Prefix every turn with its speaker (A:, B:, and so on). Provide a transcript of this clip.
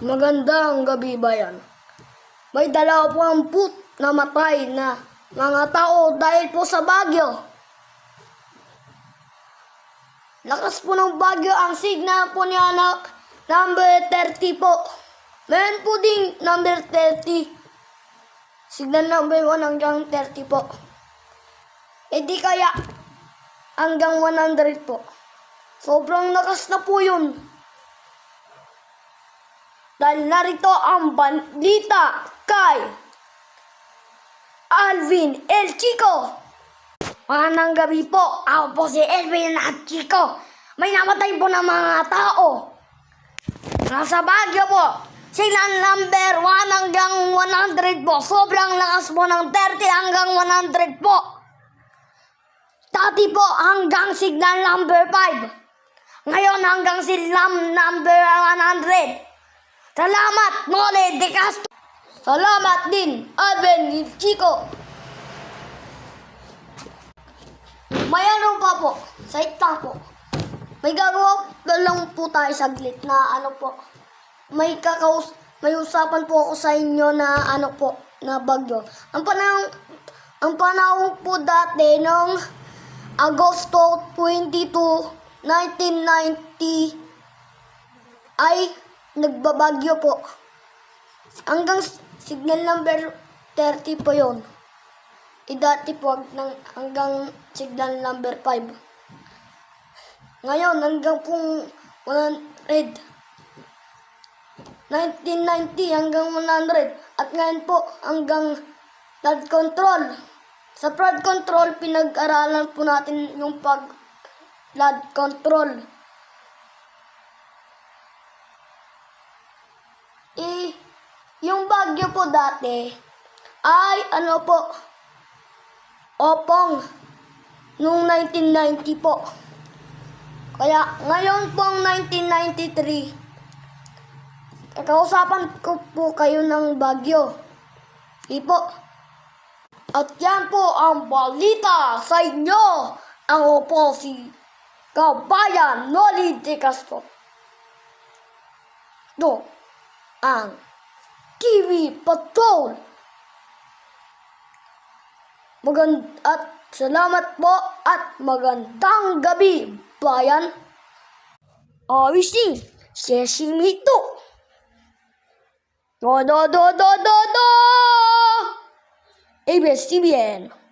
A: Magandang gabi, bayan. May 20 namatay na mga tao dahil po sa bagyo. Lakas po ng bagyo, ang signal po niya na number 30 po. Meron po ding number 30. Signal number 1 hanggang 30 po. E di kaya hanggang 100 po. Sobrang lakas na po yun. Dahil narito ang balita kay Alvin El Chico. Magandang gabi po. Ako po si Alvin at Chico. May namatay po ng mga tao. Nasa Baguio po. Signal number 1 hanggang 100 po. Sobrang lakas po ng 30 hanggang 100 po. Dati po hanggang signal number 5. Ngayon hanggang signal number 100. Salamat, Nole de Castro. Salamat din, Alvin Chico. May ano pa po, site lang po. May gagawa lang po tayo saglit na ano po. May usapan po ako sa inyo na ano po, na bagyo. Ang panahon po dati noong Agosto 22, 1990 ay nagbabagyo po. Hanggang signal number 30 po yun. Dati po hanggang signal number 5. Ngayon hanggang pong 100. 1990 hanggang 100. At ngayon po hanggang flood control. Sa flood control, pinag-aralan po natin yung flood control. Yung bagyo po dati ay ano po, Opong nung 1990 po. Kaya ngayon pong 1993, kausapan ko po kayo ng bagyo. Po. At yan po ang balita sa inyo. Ako po si Kabayan Noli de Castro. Do ang TV Patrol. At salamat po at magandang gabi, bayan. Wishing, Seshimito. Do. ABS-CBN.